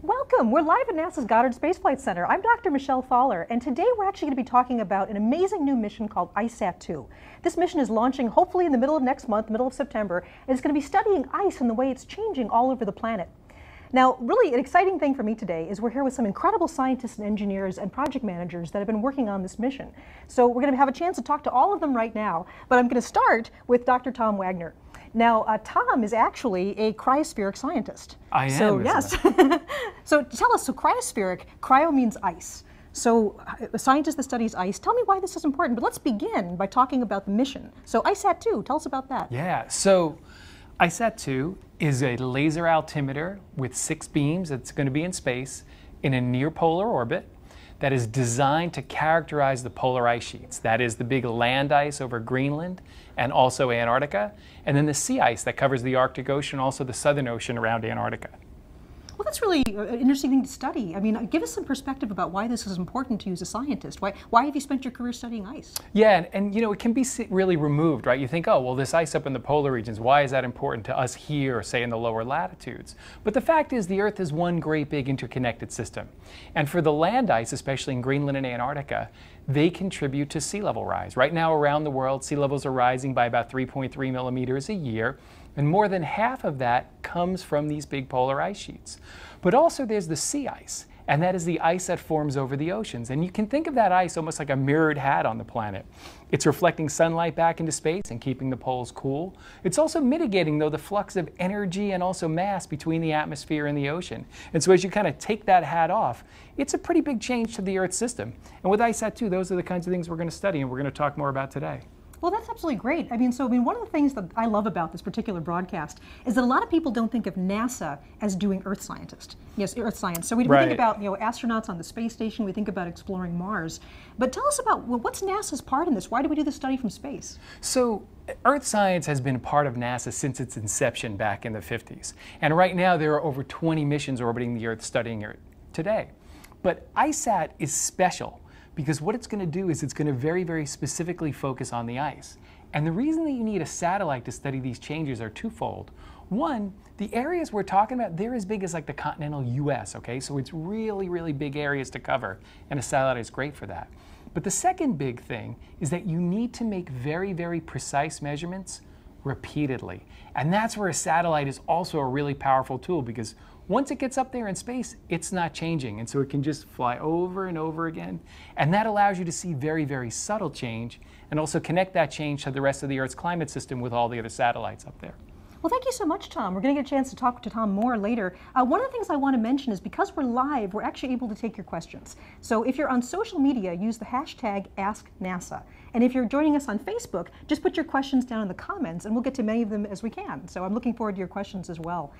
Welcome. We're live at NASA's Goddard Space Flight Center. I'm Dr. Michelle Faller, and today we're actually going to be talking about an amazing new mission called Icesat-2. This mission is launching hopefully in the middle of next month, middle of September, and it's going to be studying ice and the way it's changing all over the planet. Now, really an exciting thing for me today is we're here with some incredible scientists and engineers and project managers that have been working on this mission. So we're going to have a chance to talk to all of them right now, but I'm going to start with Dr. Tom Wagner. Now, Tom is actually a cryospheric scientist. I am. So, yes. So tell us, so cryospheric, cryo means ice. So a scientist that studies ice, tell me why this is important. But let's begin by talking about the mission. So Icesat-2, tell us about that. Yeah, so Icesat-2 is a laser altimeter with 6 beams that's going to be in space in a near polar orbit that is designed to characterize the polar ice sheets. That is the big land ice over Greenland and also Antarctica, and then the sea ice that covers the Arctic Ocean, also the Southern Ocean around Antarctica. Well, that's really an interesting thing to study. I mean, give us some perspective about why this is important to you as a scientist. Why have you spent your career studying ice? Yeah, and you know, it can be really removed, right? You think, oh, well, this ice up in the polar regions, why is that important to us here, say in the lower latitudes? But the fact is the Earth is one great big interconnected system. And for the land ice, especially in Greenland and Antarctica, they contribute to sea level rise. Right now around the world, sea levels are rising by about 3.3 millimeters a year. And more than half of that comes from these big polar ice sheets. But also there's the sea ice, and that is the ice that forms over the oceans. And you can think of that ice almost like a mirrored hat on the planet. It's reflecting sunlight back into space and keeping the poles cool. It's also mitigating, though, the flux of energy and also mass between the atmosphere and the ocean. And so as you kind of take that hat off, it's a pretty big change to the Earth's system. And with Icesat-2, those are the kinds of things we're going to study and we're going to talk more about today. Well, that's absolutely great. I mean, one of the things that I love about this particular broadcast is that a lot of people don't think of NASA as doing Earth science. Earth science. So we think about, astronauts on the space station. We think about exploring Mars. But tell us about, well, what's NASA's part in this? Why do we do this study from space? So Earth science has been a part of NASA since its inception back in the 50s. And right now there are over 20 missions orbiting the Earth studying it today. But ISAT is special, because what it's going to do is it's going to very, very specifically focus on the ice. And the reason that you need a satellite to study these changes are twofold. One, the areas we're talking about, they're as big as like the continental US, okay? So it's really, really big areas to cover, and a satellite is great for that. But the second big thing is that you need to make very, very precise measurements repeatedly. And that's where a satellite is also a really powerful tool, because once it gets up there in space, it's not changing. And so it can just fly over and over again. And that allows you to see very, very subtle change and also connect that change to the rest of the Earth's climate system with all the other satellites up there. Well, thank you so much, Tom. We're going to get a chance to talk to Tom more later. One of the things I want to mention is because we're live, we're actually able to take your questions. So if you're on social media, use the hashtag AskNASA. And if you're joining us on Facebook, just put your questions down in the comments and we'll get to many of them as we can. So I'm looking forward to your questions as well.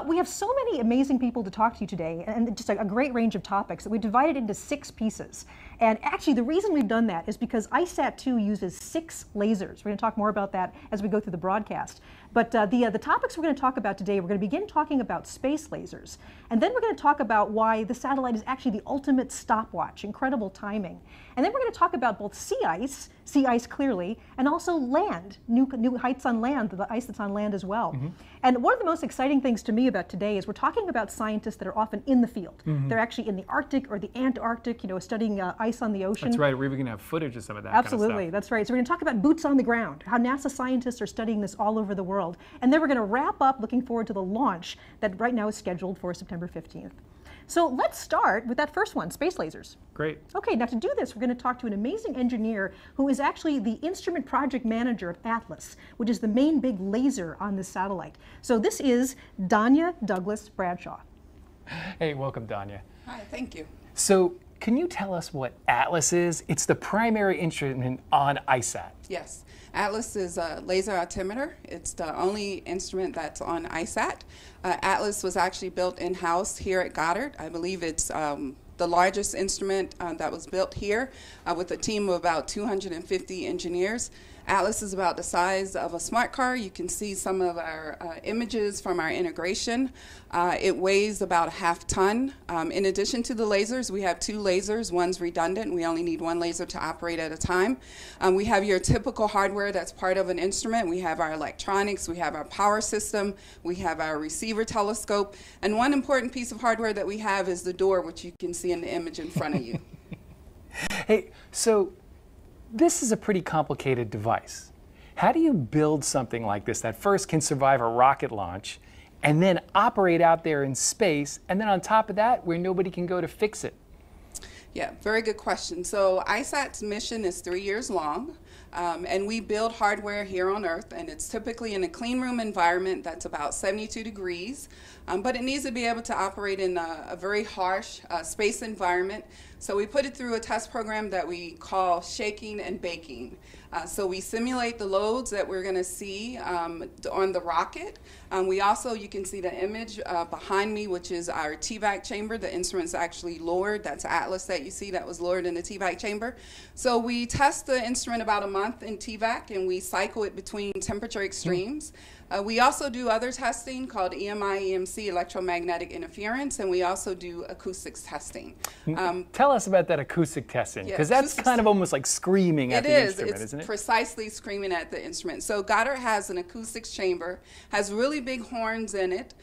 We have so many amazing people to talk to you today, and just a great range of topics that we divided into 6 pieces. And actually the reason we've done that is because Icesat-2 uses 6 lasers. We're going to talk more about that as we go through the broadcast. But the topics we're going to talk about today, we're going to begin talking about space lasers. And then we're going to talk about why the satellite is actually the ultimate stopwatch, incredible timing. And then we're going to talk about both sea ice clearly, and also land, new heights on land, the ice that's on land as well. Mm-hmm. And one of the most exciting things to me about today is we're talking about scientists that are often in the field. Mm-hmm. They're actually in the Arctic or the Antarctic, studying ice on the ocean. That's right. We're even going to have footage of some of that Absolutely, kind of stuff. That's right. So we're going to talk about boots on the ground, how NASA scientists are studying this all over the world. And then we're going to wrap up looking forward to the launch that right now is scheduled for September 15th. So let's start with that first one, space lasers. Great. Okay, now to do this, we're going to talk to an amazing engineer who is actually the instrument project manager of Atlas, which is the main big laser on this satellite. So this is Danya Douglas Bradshaw. Hey, welcome, Danya. Hi, thank you. So can you tell us what Atlas is? It's the primary instrument on ISAT. Yes, Atlas is a laser altimeter. It's the only instrument that's on ISAT. Atlas was actually built in-house here at Goddard. I believe it's the largest instrument that was built here with a team of about 250 engineers. Atlas is about the size of a smart car. You can see some of our images from our integration. It weighs about a half ton. In addition to the lasers, we have 2 lasers. One's redundant. We only need 1 laser to operate at a time. We have your typical hardware that's part of an instrument. We have our electronics. We have our power system. We have our receiver telescope. And one important piece of hardware that we have is the door, which you can see in the image in front of you. Hey, so this is a pretty complicated device. How do you build something like this that first can survive a rocket launch and then operate out there in space, and then on top of that, where nobody can go to fix it? Yeah, very good question. So ISAT's mission is 3 years long, and we build hardware here on Earth, and it's typically in a clean room environment that's about 72 degrees, but it needs to be able to operate in a very harsh space environment. So we put it through a test program that we call shaking and baking. So we simulate the loads that we're going to see on the rocket. We also, you can see the image behind me, which is our TVAC chamber. The instrument's actually lowered. That's Atlas that you see that was lowered in the TVAC chamber. So we test the instrument about a month in TVAC, and we cycle it between temperature extremes. We also do other testing called EMI/EMC, electromagnetic interference, and we also do acoustics testing. Tell us about that acoustic testing, because that's kind of almost like screaming at the instrument, isn't it? It's precisely screaming at the instrument. So Goddard has an acoustics chamber, has really big horns in it.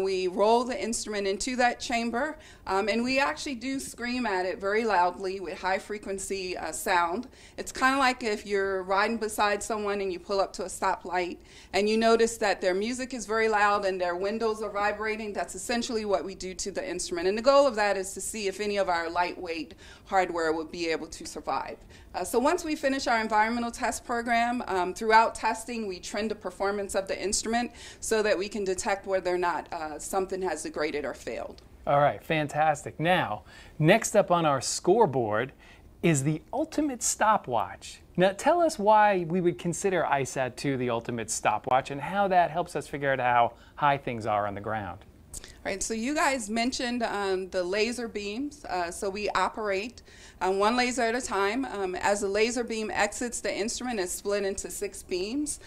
We roll the instrument into that chamber, and we actually do scream at it very loudly with high frequency sound. It's kind of like if you're riding beside someone and you pull up to a stoplight and you notice that their music is very loud and their windows are vibrating. That's essentially what we do to the instrument. And the goal of that is to see if any of our lightweight hardware would be able to survive. So once we finish our environmental test program, throughout testing we trend the performance of the instrument so that we can detect whether or not something has degraded or failed. All right, fantastic. Now, next up on our scoreboard is the ultimate stopwatch. Now, tell us why we would consider Icesat-2 the ultimate stopwatch and how that helps us figure out how high things are on the ground. All right, so you guys mentioned the laser beams. So we operate 1 laser at a time. As the laser beam exits the instrument, it's split into 6 beams.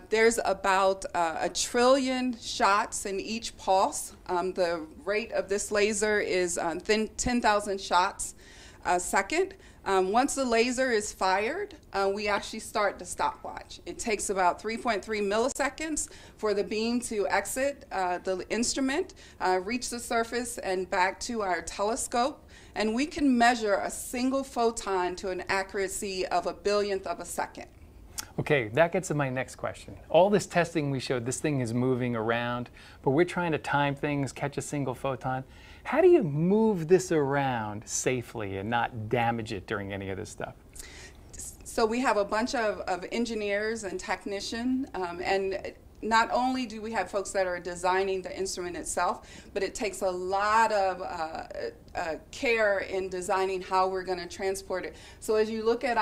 There's about 1 trillion shots in each pulse. The rate of this laser is 10,000 shots a second. Once the laser is fired, we actually start the stopwatch. It takes about 3.3 milliseconds for the beam to exit the instrument, reach the surface, and back to our telescope. And we can measure a single photon to an accuracy of 1/1000th of a second. Okay, that gets to my next question. All this testing we showed, this thing is moving around, but we're trying to time things, catch a single photon. How do you move this around safely and not damage it during any of this stuff? So we have a bunch of engineers and technicians, and not only do we have folks that are designing the instrument itself, but it takes a lot of care in designing how we're going to transport it. So as you look at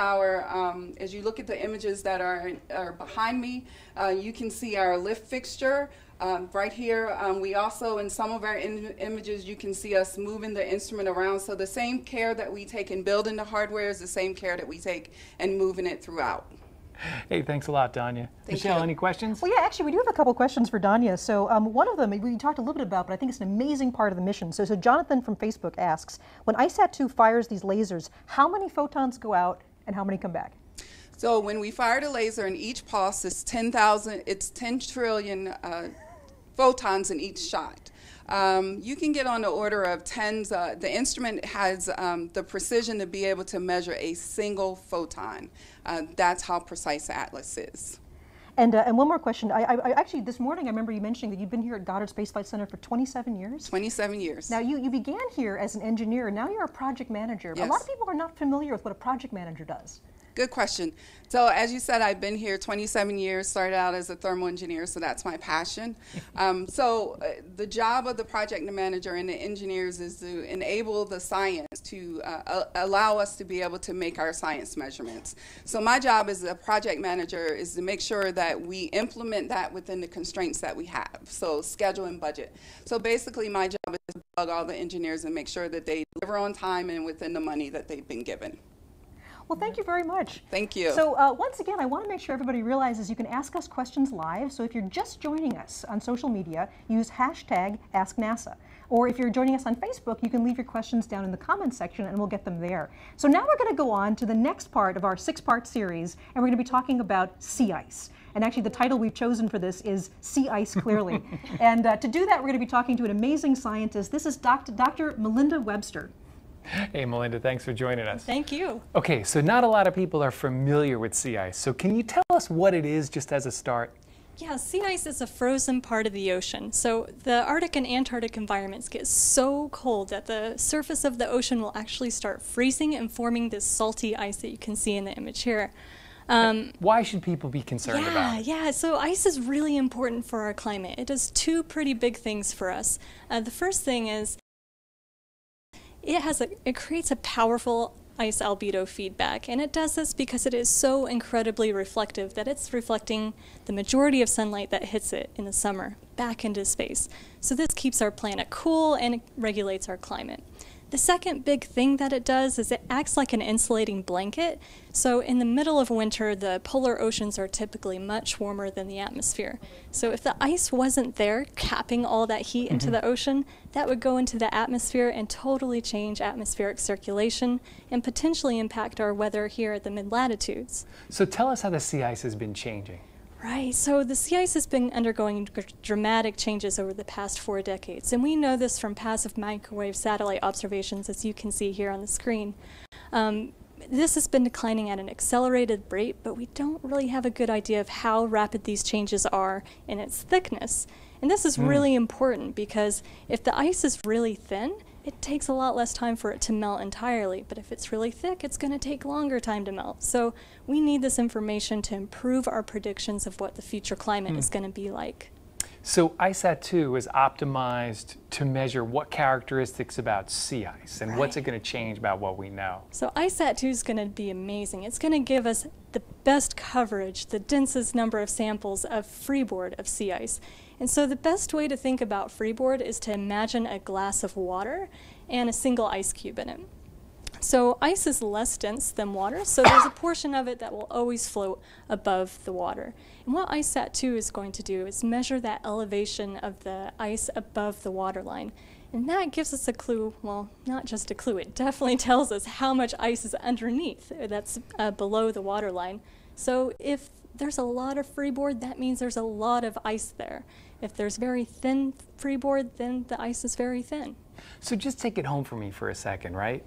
as you look at the images that are behind me, you can see our lift fixture. Right here, we also, in some of our images, you can see us moving the instrument around. So the same care that we take in building the hardware is the same care that we take in moving it throughout. Hey, thanks a lot, Danya. Michelle, any questions? Well, yeah, actually, we do have a couple questions for Danya. So one of them we talked a little bit about, but I think it's an amazing part of the mission. So Jonathan from Facebook asks, when Icesat-2 fires these lasers, how many photons go out and how many come back? So when we fire the laser in each pulse, it's 10 trillion photons in each shot. You can get on the order of tens. The instrument has the precision to be able to measure a single photon. That's how precise Atlas is. And one more question. I actually, this morning, I remember you mentioning that you've been here at Goddard Space Flight Center for 27 years? 27 years. Now, you began here as an engineer, and now you're a project manager. Yes. A lot of people are not familiar with what a project manager does. Good question. So as you said, I've been here 27 years, started out as a thermal engineer, so that's my passion. The job of the project manager and the engineers is to enable the science to allow us to be able to make our science measurements. So my job as a project manager is to make sure that we implement that within the constraints that we have, so schedule and budget. So basically my job is to bug all the engineers and make sure that they deliver on time and within the money that they've been given. Well, thank you very much. Thank you. So once again, I want to make sure everybody realizes you can ask us questions live. So if you're just joining us on social media, use hashtag AskNASA. Or if you're joining us on Facebook, you can leave your questions down in the comments section and we'll get them there. So now we're going to go on to the next part of our 6-part series, and we're going to be talking about sea ice. And actually the title we've chosen for this is Sea Ice Clearly. And to do that, we're going to be talking to an amazing scientist. This is Dr. Melinda Webster. Hey, Melinda, thanks for joining us. Thank you. Okay, so not a lot of people are familiar with sea ice. So can you tell us what it is just as a start? Yeah, sea ice is a frozen part of the ocean. So the Arctic and Antarctic environments get so cold that the surface of the ocean will actually start freezing and forming this salty ice that you can see in the image here. Why should people be concerned about it? Yeah, so ice is really important for our climate. It does 2 pretty big things for us. The first thing is it creates a powerful ice albedo feedback, and it does this because it is so incredibly reflective that it's reflecting the majority of sunlight that hits it in the summer back into space. So this keeps our planet cool and it regulates our climate. The second big thing that it does is it acts like an insulating blanket. So in the middle of winter, the polar oceans are typically much warmer than the atmosphere. So if the ice wasn't there, capping all that heat into the ocean, that would go into the atmosphere and totally change atmospheric circulation and potentially impact our weather here at the mid-latitudes. So tell us how the sea ice has been changing. Right, so the sea ice has been undergoing dramatic changes over the past 4 decades, and we know this from passive microwave satellite observations, as you can see here on the screen. This has been declining at an accelerated rate, but we don't really have a good idea of how rapid these changes are in its thickness. And this is really important because if the ice is really thin, it takes a lot less time for it to melt entirely, but if it's really thick, it's going to take longer time to melt. So we need this information to improve our predictions of what the future climate is going to be like. So Icesat-2 is optimized to measure what characteristics about sea ice, and what's it going to change about what we know? So Icesat-2 is going to be amazing. It's going to give us the best coverage, the densest number of samples of freeboard of sea ice. And so the best way to think about freeboard is to imagine a glass of water and a single ice cube in it. So ice is less dense than water, so there's a portion of it that will always float above the water. And what Icesat-2 is going to do is measure that elevation of the ice above the waterline. And that gives us a clue, well, not just a clue, it definitely tells us how much ice is underneath that's below the waterline. So if there's a lot of freeboard, that means there's a lot of ice there. If there's very thin freeboard, then the ice is very thin. So just take it home for me for a second, right?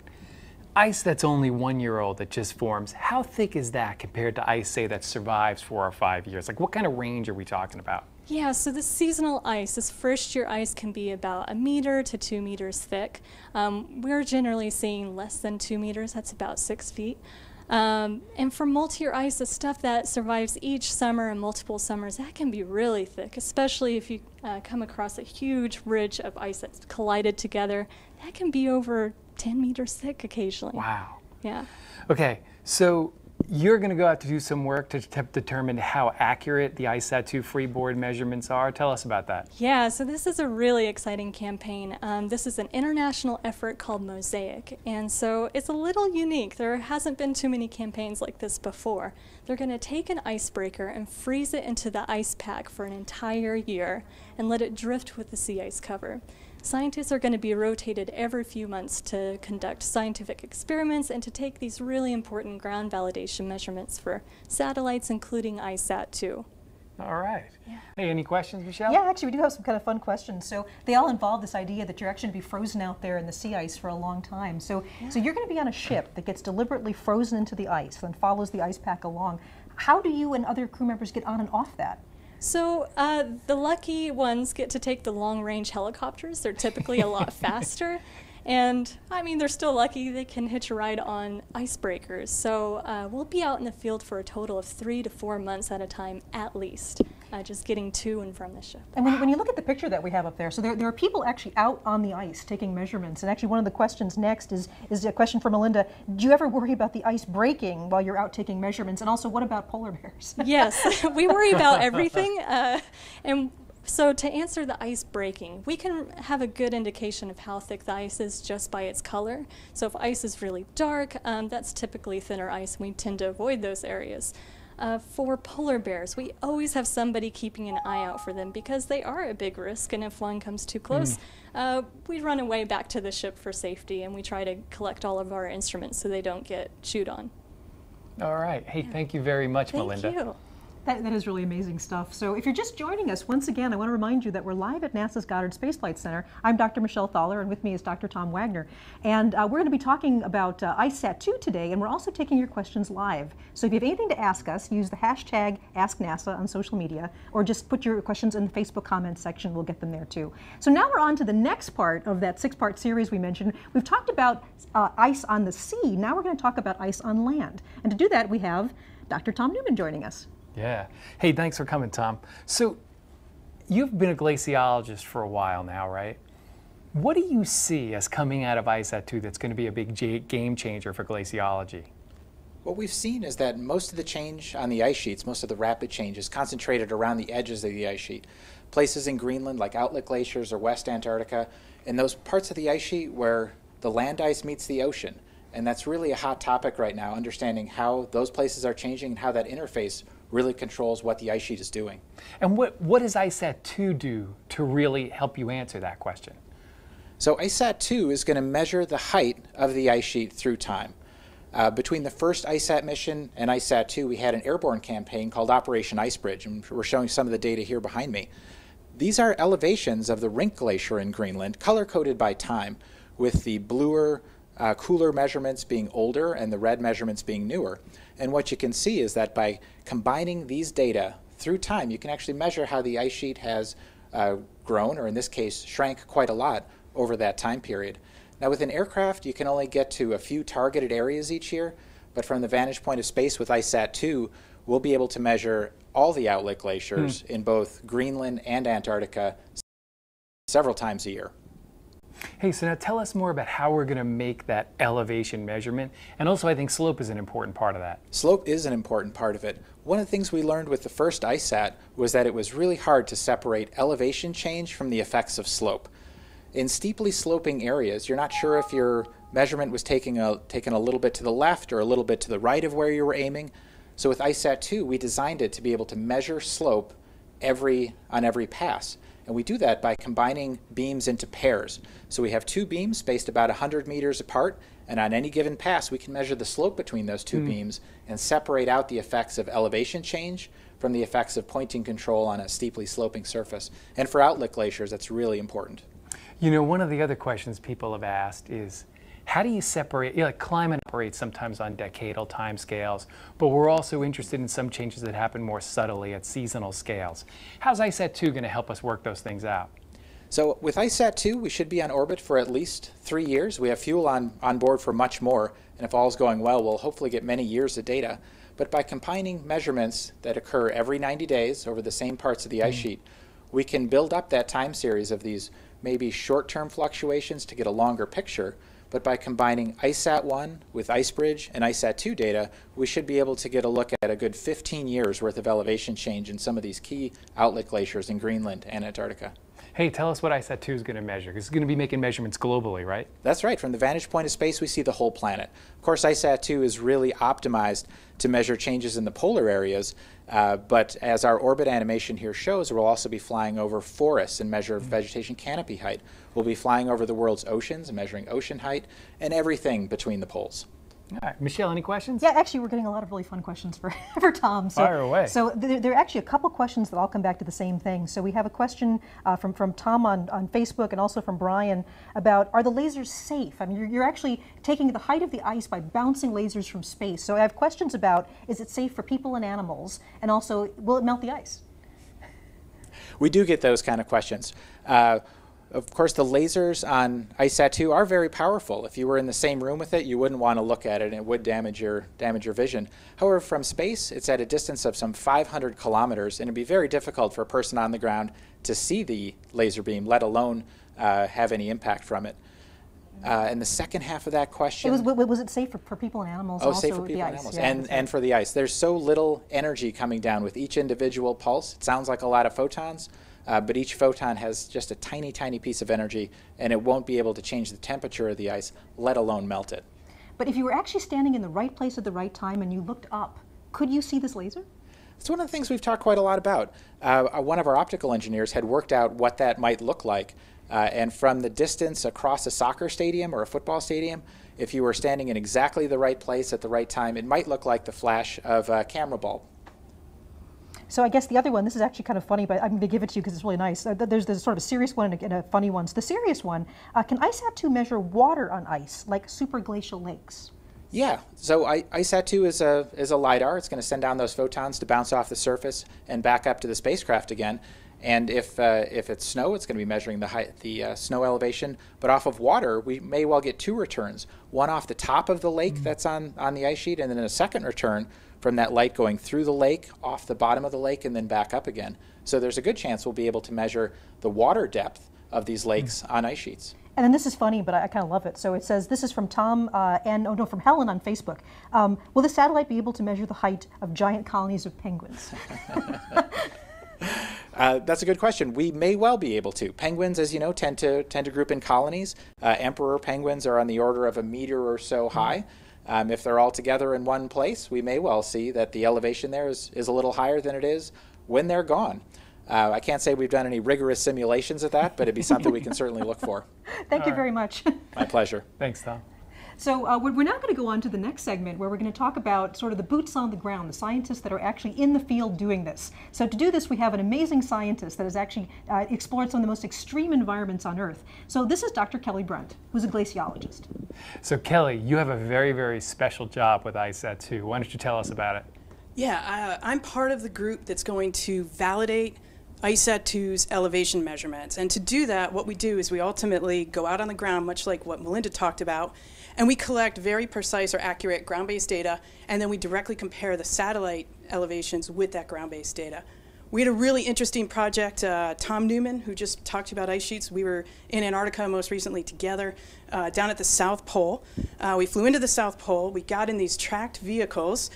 Ice that's only 1 year old that just forms, how thick is that compared to ice, say, that survives 4 or 5 years? Like, what kind of range are we talking about? Yeah, so the seasonal ice, this first-year ice can be about 1 meter to 2 meters thick. We're generally seeing less than 2 meters, that's about 6 feet. And for multi-year ice, the stuff that survives each summer and multiple summers, that can be really thick, especially if you come across a huge ridge of ice that's collided together. That can be over 10 meters thick occasionally. Wow. Yeah. Okay, so you're going to go out to do some work to determine how accurate the Icesat-2 freeboard measurements are. Tell us about that. Yeah, so this is a really exciting campaign. This is an international effort called Mosaic, and so it's a little unique. There hasn't been too many campaigns like this before. They're going to take an icebreaker and freeze it into the ice pack for an entire year and let it drift with the sea ice cover. Scientists are going to be rotated every few months to conduct scientific experiments and to take these really important ground validation measurements for satellites, including Icesat-2. All right. Yeah. Hey, any questions, Michelle? Yeah, actually, we do have some kind of fun questions. So they all involve this idea that you're actually going to be frozen out there in the sea ice for a long time. So you're going to be on a ship that gets deliberately frozen into the ice and follows the ice pack along. How do you and other crew members get on and off that? So the lucky ones get to take the long-range helicopters. They're typically a lot faster. And I mean, they're still lucky they can hitch a ride on icebreakers. So we'll be out in the field for a total of 3 to 4 months at a time at least, just getting to and from the ship. And when you look at the picture that we have up there, so there are people actually out on the ice taking measurements. And actually one of the questions next is a question for Melinda. Do you ever worry about the ice breaking while you're out taking measurements? And also, what about polar bears? Yes, we worry about everything. And so to answer the ice breaking, we can have a good indication of how thick the ice is just by its color. So if ice is really dark, that's typically thinner ice, and we tend to avoid those areas. For polar bears, we always have somebody keeping an eye out for them because they are a big risk, and if one comes too close, we run away back to the ship for safety, and we try to collect all of our instruments so they don't get chewed on. All right. Hey, thank you very much, Melinda. Thank you. That is really amazing stuff. So if you're just joining us, once again, I want to remind you that we're live at NASA's Goddard Space Flight Center. I'm Dr. Michelle Thaler, and with me is Dr. Tom Wagner. And we're going to be talking about Icesat-2 today, and we're also taking your questions live. So if you have anything to ask us, use the hashtag AskNASA on social media, or just put your questions in the Facebook comments section. We'll get them there too. So now we're on to the next part of that 6-part series we mentioned. We've talked about ice on the sea. Now we're going to talk about ice on land. And to do that, we have Dr. Tom Newman joining us. Yeah. Hey, thanks for coming, Tom. So you've been a glaciologist for a while now, right? What do you see as coming out of Icesat-2 that's going to be a big game changer for glaciology? What we've seen is that most of the change on the ice sheets, most of the rapid change, is concentrated around the edges of the ice sheet. Places in Greenland like outlet glaciers or West Antarctica, and those parts of the ice sheet where the land ice meets the ocean. And that's really a hot topic right now, understanding how those places are changing and how that interface really controls what the ice sheet is doing. And what does Icesat-2 do to really help you answer that question? So Icesat-2 is going to measure the height of the ice sheet through time. Between the first ICESat mission and Icesat-2, we had an airborne campaign called Operation Icebridge, and we're showing some of the data here behind me. These are elevations of the Rink Glacier in Greenland, color-coded by time, with the bluer, cooler measurements being older and the red measurements being newer. And what you can see is that by combining these data through time, you can actually measure how the ice sheet has grown, or in this case, shrank quite a lot over that time period. Now with an aircraft, you can only get to a few targeted areas each year, but from the vantage point of space with Icesat-2, we'll be able to measure all the outlet glaciers in both Greenland and Antarctica several times a year. Hey, so now tell us more about how we're going to make that elevation measurement. And also, I think slope is an important part of that. Slope is an important part of it. One of the things we learned with the first ICESat was that it was really hard to separate elevation change from the effects of slope. In steeply sloping areas, you're not sure if your measurement was taken a little bit to the left or a little bit to the right of where you were aiming. So with Icesat-2, we designed it to be able to measure slope on every pass. And we do that by combining beams into pairs. So we have two beams spaced about 100 meters apart, and on any given pass we can measure the slope between those two beams and separate out the effects of elevation change from the effects of pointing control on a steeply sloping surface. And for outlet glaciers, that's really important. You know, one of the other questions people have asked is, how do you separate, like climate operates sometimes on decadal time scales, but we're also interested in some changes that happen more subtly at seasonal scales. How's Icesat-2 going to help us work those things out? So with Icesat-2, we should be on orbit for at least 3 years. We have fuel on board for much more, and if all's going well, we'll hopefully get many years of data. But by combining measurements that occur every 90 days over the same parts of the ice sheet, we can build up that time series of these maybe short-term fluctuations to get a longer picture. But by combining Icesat-1 with Icebridge and Icesat-2 data, we should be able to get a look at a good 15 years worth of elevation change in some of these key outlet glaciers in Greenland and Antarctica. Hey, tell us what Icesat-2 is going to measure, because it's going to be making measurements globally, right? That's right. From the vantage point of space, we see the whole planet. Of course, Icesat-2 is really optimized to measure changes in the polar areas, but as our orbit animation here shows, we'll also be flying over forests and measure vegetation canopy height. We'll be flying over the world's oceans and measuring ocean height and everything between the poles. All right. Michelle, any questions? Yeah, actually, we're getting a lot of really fun questions for Tom. So, fire away. So there are actually a couple questions that all come back to the same thing. So we have a question from Tom on Facebook and also from Brian about, are the lasers safe? I mean, you're actually taking the height of the ice by bouncing lasers from space. So I have questions about, is it safe for people and animals? And also, will it melt the ice? We do get those kind of questions. Of course, the lasers on Icesat-2 are very powerful. If you were in the same room with it, you wouldn't want to look at it, and it would damage your vision. However, from space, it's at a distance of some 500 kilometers, and it'd be very difficult for a person on the ground to see the laser beam, let alone have any impact from it. And the second half of that question... Was it safe for people and animals? Oh, also safe for people and ice? animals, Yeah, and for the ice. There's so little energy coming down with each individual pulse. It sounds like a lot of photons, but each photon has just a tiny, tiny piece of energy, and it won't be able to change the temperature of the ice, let alone melt it. But if you were actually standing in the right place at the right time and you looked up, could you see this laser? It's one of the things we've talked quite a lot about. One of our optical engineers had worked out what that might look like. And from the distance across a soccer stadium or a football stadium, if you were standing in exactly the right place at the right time, it might look like the flash of a camera bulb. So I guess the other one, this is actually kind of funny, but I'm going to give it to you because it's really nice. There's sort of a serious one and a funny one. So the serious one, can Icesat-2 measure water on ice, like superglacial lakes? Yeah, so Icesat-2 is a LiDAR. It's going to send down those photons to bounce off the surface and back up to the spacecraft again. And if it's snow, it's going to be measuring the snow elevation. But off of water, we may well get two returns. One off the top of the lake that's on the ice sheet, and then a second return from that light going through the lake, off the bottom of the lake, and then back up again. So there's a good chance we'll be able to measure the water depth of these lakes on ice sheets. And then this is funny, but I kind of love it. So it says, this is from Tom from Helen on Facebook. Will the satellite be able to measure the height of giant colonies of penguins? That's a good question. We may well be able to. Penguins, as you know, tend to group in colonies. Emperor penguins are on the order of 1 meter or so high. If they're all together in one place, we may well see that the elevation there is a little higher than it is when they're gone. I can't say we've done any rigorous simulations of that, but it'd be something we can certainly look for. Thank you very much. My pleasure. Thanks, Tom. So we're now going to go on to the next segment where we're going to talk about sort of the boots on the ground, the scientists that are actually in the field doing this. So to do this, we have an amazing scientist that has actually explored some of the most extreme environments on Earth. So this is Dr. Kelly Brunt, who's a glaciologist. So Kelly, you have a very, very special job with Icesat-2. Why don't you tell us about it? Yeah, I'm part of the group that's going to validate Icesat-2's elevation measurements. And to do that, what we do is we ultimately go out on the ground, much like what Melinda talked about, and we collect very precise or accurate ground-based data, and then we directly compare the satellite elevations with that ground-based data. We had a really interesting project. Tom Newman, who just talked to you about ice sheets, we were in Antarctica most recently together down at the South Pole. We flew into the South Pole. We got in these tracked vehicles.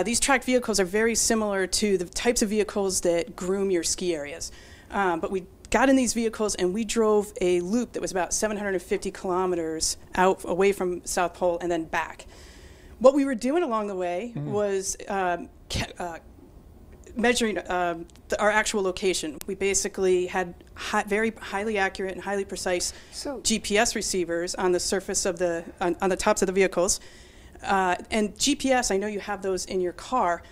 These tracked vehicles are very similar to the types of vehicles that groom your ski areas. But we got in these vehicles and we drove a loop that was about 750 kilometers out away from South Pole and then back. What we were doing along the way was measuring our actual location. We basically had very highly accurate and highly precise GPS receivers on the surface of on the tops of the vehicles. And GPS, I know you have those in your car.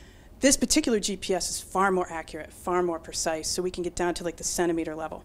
This particular GPS is far more accurate, far more precise, so we can get down to like the centimeter level.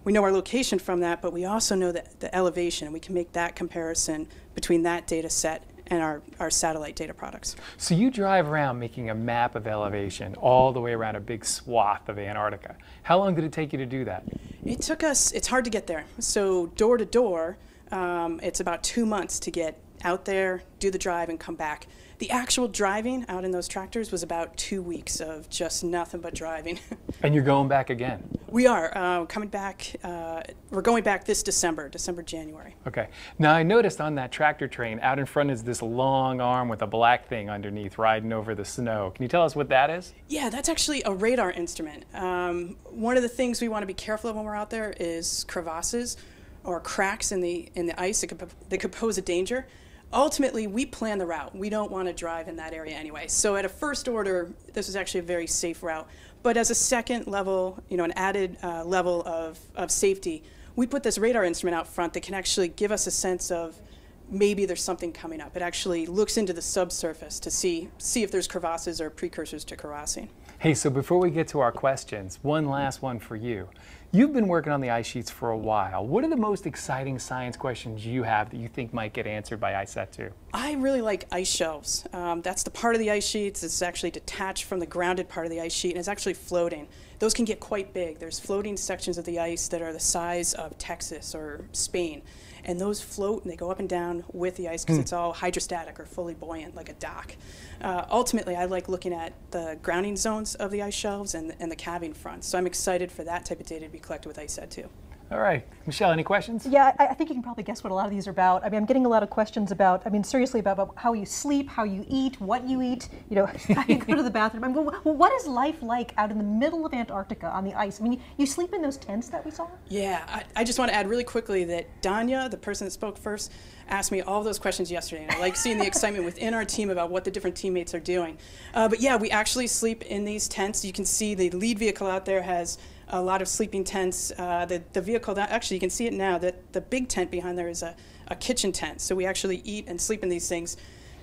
We know our location from that, but we also know the elevation, and we can make that comparison between that data set and our satellite data products. So you drive around making a map of elevation all the way around a big swath of Antarctica. How long did it take you to do that? It took us, it's hard to get there. So door to door, it's about 2 months to get out there, do the drive, and come back. The actual driving out in those tractors was about 2 weeks of just nothing but driving. And you're going back again? We are coming back. We're going back this December, January. Okay. Now I noticed on that tractor train, out in front is this long arm with a black thing underneath riding over the snow. Can you tell us what that is? Yeah, that's actually a radar instrument. One of the things we want to be careful of when we're out there is crevasses or cracks in the ice that could pose a danger. Ultimately, we plan the route. We don't want to drive in that area anyway. So at a first order, this is actually a very safe route. But as a second level, an added level of safety, we put this radar instrument out front that can actually give us a sense of maybe there's something coming up. It actually looks into the subsurface to see if there's crevasses or precursors to crevassing. Hey, so before we get to our questions, one last one for you. You've been working on the ice sheets for a while. What are the most exciting science questions you have that you think might get answered by Icesat-2? I really like ice shelves. That's the part of the ice sheets that's actually detached from the grounded part of the ice sheet, and it's actually floating. Those can get quite big. There's floating sections of the ice that are the size of Texas or Spain, and those float and they go up and down with the ice because it's all hydrostatic or fully buoyant like a dock. Ultimately, I like looking at the grounding zones of the ice shelves and the calving fronts, so I'm excited for that type of data to be collected with Icesat-2. All right. Michelle, any questions? Yeah, I think you can probably guess what a lot of these are about. I mean, I'm getting a lot of questions about, I mean, seriously, about how you sleep, how you eat, what you eat, you know, how you go to the bathroom. I mean, what is life like out in the middle of Antarctica on the ice? I mean, you sleep in those tents that we saw? Yeah, I just want to add really quickly that Danya, the person that spoke first, asked me all of those questions yesterday, and I like seeing the excitement within our team about what the different teammates are doing. But yeah, we actually sleep in these tents. You can see the lead vehicle out there has a lot of sleeping tents. The vehicle, that actually you can see it now, that the big tent behind there is a kitchen tent. So we actually eat and sleep in these things.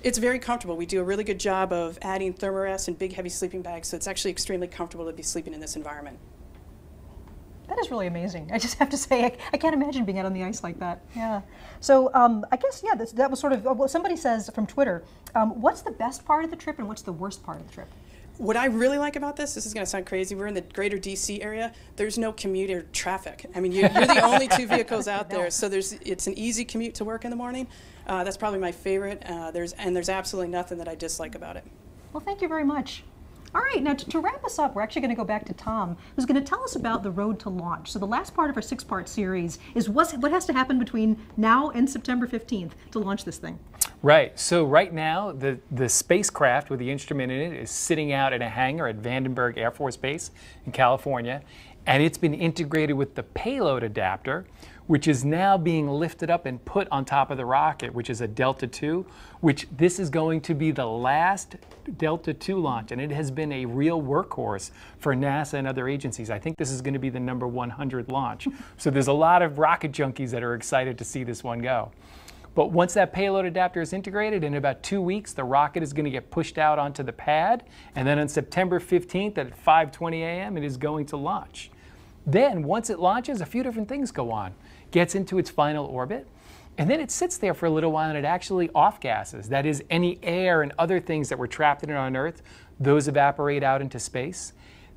It's very comfortable. We do a really good job of adding thermorests and big heavy sleeping bags, so it's actually extremely comfortable to be sleeping in this environment. That is really amazing. I just have to say, I can't imagine being out on the ice like that. Yeah. So I guess, yeah, that was sort of, well, somebody says from Twitter, what's the best part of the trip and what's the worst part of the trip? What I really like about this is going to sound crazy, we're in the greater DC area, there's no commuter traffic. I mean, you're the only two vehicles out there, so it's an easy commute to work in the morning. That's probably my favorite, there's absolutely nothing that I dislike about it. Well, thank you very much. All right, now to wrap us up, we're actually going to go back to Tom, who's going to tell us about the road to launch. So the last part of our 6-part series is what has to happen between now and September 15th to launch this thing. Right. So right now, the spacecraft with the instrument in it is sitting out in a hangar at Vandenberg Air Force Base in California, and it's been integrated with the payload adapter, which is now being lifted up and put on top of the rocket, which is a Delta II, which this is going to be the last Delta II launch, and it has been a real workhorse for NASA and other agencies. I think this is going to be the number 100 launch. So there's a lot of rocket junkies that are excited to see this one go. But once that payload adapter is integrated, in about 2 weeks, the rocket is going to get pushed out onto the pad, and then on September 15th at 5:20 a.m., it is going to launch. Then, once it launches, a few different things go on. Gets into its final orbit, and then it sits there for a little while and it actually off-gasses. That is, any air and other things that were trapped in it on Earth, those evaporate out into space.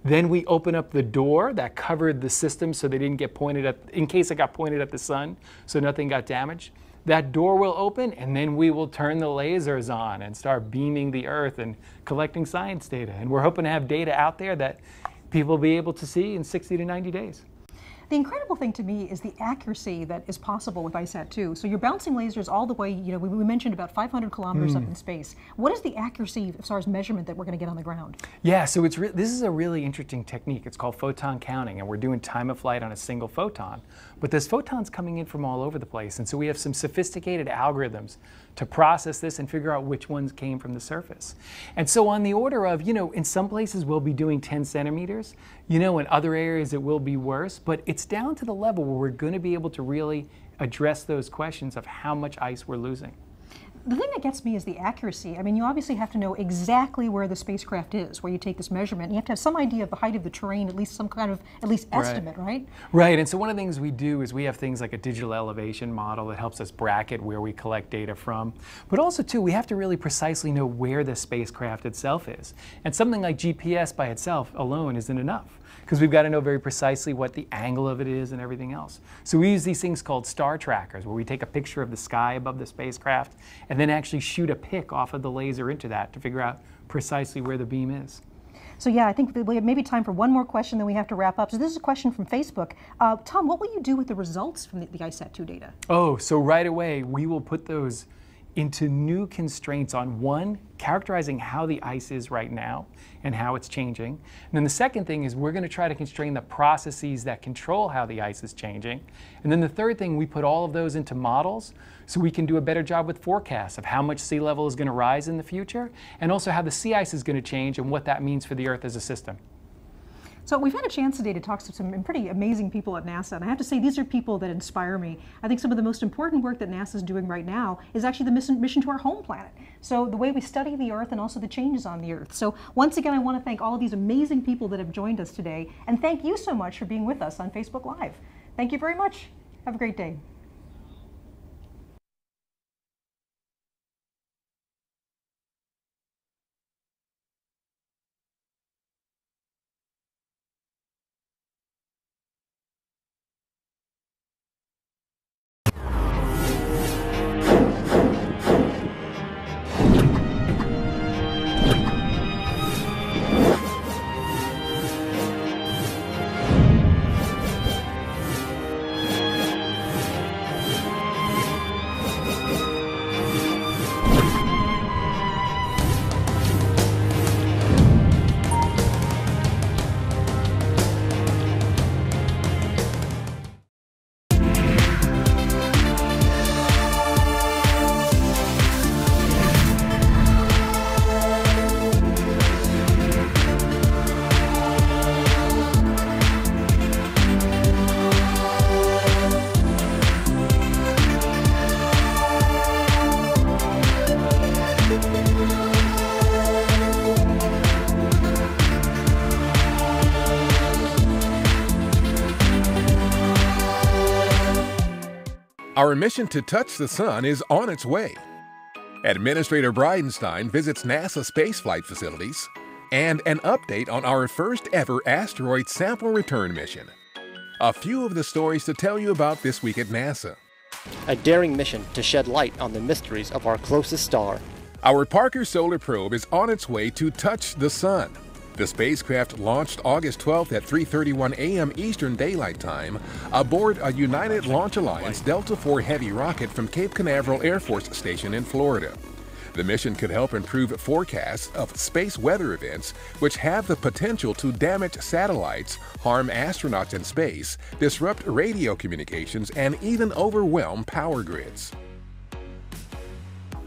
Then we open up the door that covered the system so they didn't get pointed at, in case it got pointed at the sun, so nothing got damaged. That door will open, and then we will turn the lasers on and start beaming the Earth and collecting science data. And we're hoping to have data out there that people will be able to see in 60 to 90 days. The incredible thing to me is the accuracy that is possible with Icesat-2. So you're bouncing lasers all the way, you know, we mentioned about 500 kilometers up in space. What is the accuracy as far as measurement that we're going to get on the ground? Yeah, so this is a really interesting technique. It's called photon counting, and we're doing time of flight on a single photon. But there's photons coming in from all over the place, and so we have some sophisticated algorithms to process this and figure out which ones came from the surface. And so on the order of, you know, in some places we'll be doing 10 centimeters, you know, in other areas it will be worse, but it's down to the level where we're going to be able to really address those questions of how much ice we're losing. The thing that gets me is the accuracy. I mean, you obviously have to know exactly where the spacecraft is, where you take this measurement. And you have to have some idea of the height of the terrain, at least some kind of, estimate, right? Right, and so one of the things we do is we have things like a digital elevation model that helps us bracket where we collect data from. But also, too, we have to really precisely know where the spacecraft itself is. And something like GPS by itself alone isn't enough, because we've got to know very precisely what the angle of it is and everything else. So we use these things called star trackers, where we take a picture of the sky above the spacecraft and then actually shoot a pic off of the laser into that to figure out precisely where the beam is. So yeah, I think we have maybe time for one more question, then we have to wrap up. So this is a question from Facebook. Tom, what will you do with the results from the Icesat-2 data? Oh, so right away, we will put those into new constraints on, one, characterizing how the ice is right now and how it's changing. And then the second thing is we're going to try to constrain the processes that control how the ice is changing. And then the third thing, we put all of those into models so we can do a better job with forecasts of how much sea level is going to rise in the future, and also how the sea ice is going to change and what that means for the Earth as a system. So we've had a chance today to talk to some pretty amazing people at NASA, and I have to say these are people that inspire me. I think some of the most important work that NASA is doing right now is actually the mission to our home planet. So the way we study the Earth and also the changes on the Earth. So once again, I want to thank all of these amazing people that have joined us today, and thank you so much for being with us on Facebook Live. Thank you very much. Have a great day. Our mission to touch the sun is on its way. Administrator Bridenstine visits NASA spaceflight facilities, and an update on our first ever asteroid sample return mission. A few of the stories to tell you about this week at NASA. A daring mission to shed light on the mysteries of our closest star. Our Parker Solar Probe is on its way to touch the sun. The spacecraft launched August 12th at 3:31 a.m. Eastern Daylight Time aboard a United Launch Alliance Delta IV Heavy rocket from Cape Canaveral Air Force Station in Florida. The mission could help improve forecasts of space weather events which have the potential to damage satellites, harm astronauts in space, disrupt radio communications, and even overwhelm power grids.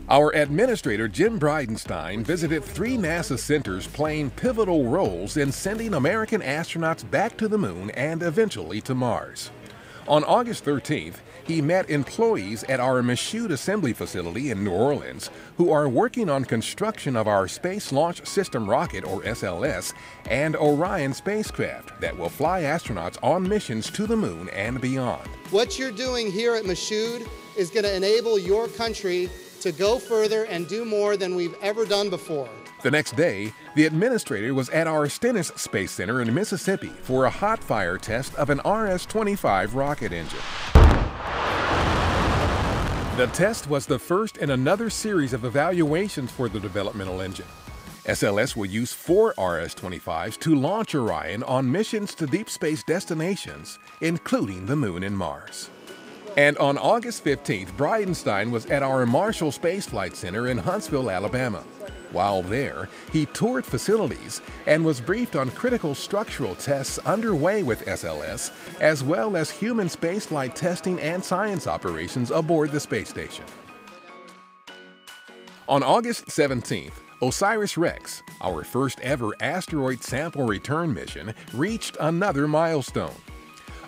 Our administrator, Jim Bridenstine, visited 3 NASA centers playing pivotal roles in sending American astronauts back to the Moon and eventually to Mars. On August 13th, he met employees at our Michoud Assembly Facility in New Orleans who are working on construction of our Space Launch System rocket, or SLS, and Orion spacecraft that will fly astronauts on missions to the Moon and beyond. What you're doing here at Michoud is going to enable your country to go further and do more than we've ever done before. The next day, the administrator was at our Stennis Space Center in Mississippi for a hot fire test of an RS-25 rocket engine. The test was the first in another series of evaluations for the developmental engine. SLS will use 4 RS-25s to launch Orion on missions to deep space destinations, including the Moon and Mars. And on August 15th, Bridenstine was at our Marshall Space Flight Center in Huntsville, Alabama. While there, he toured facilities and was briefed on critical structural tests underway with SLS, as well as human spaceflight testing and science operations aboard the space station. On August 17th, OSIRIS-REx, our first ever asteroid sample return mission, reached another milestone.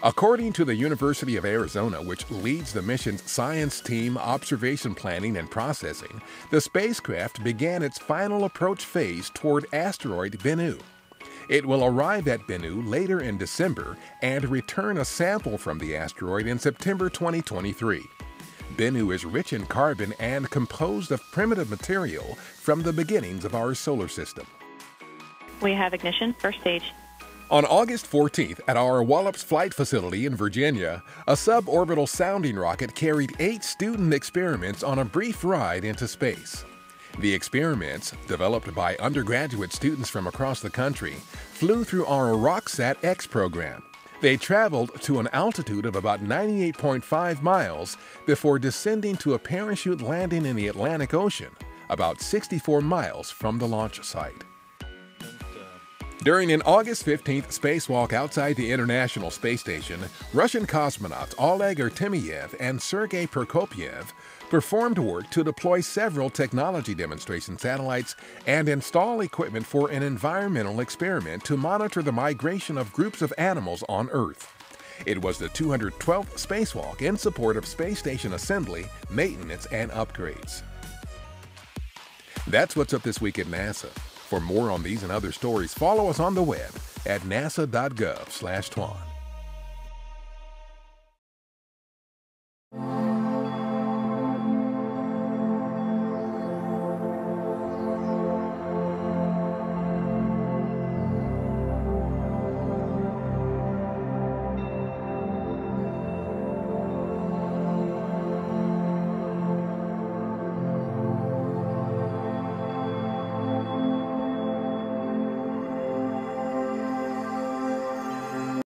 According to the University of Arizona, which leads the mission's science team, observation planning, and processing, the spacecraft began its final approach phase toward asteroid Bennu. It will arrive at Bennu later in December and return a sample from the asteroid in September 2023. Bennu is rich in carbon and composed of primitive material from the beginnings of our solar system. We have ignition, first stage. On August 14th, at our Wallops Flight Facility in Virginia, a suborbital sounding rocket carried 8 student experiments on a brief ride into space. The experiments, developed by undergraduate students from across the country, flew through our RockSat-X program. They traveled to an altitude of about 98.5 miles before descending to a parachute landing in the Atlantic Ocean, about 64 miles from the launch site. During an August 15th spacewalk outside the International Space Station, Russian cosmonauts Oleg Artemyev and Sergei Prokopyev performed work to deploy several technology demonstration satellites and install equipment for an environmental experiment to monitor the migration of groups of animals on Earth. It was the 212th spacewalk in support of space station assembly, maintenance, and upgrades. That's what's up this week at NASA. For more on these and other stories, follow us on the web at nasa.gov/twan.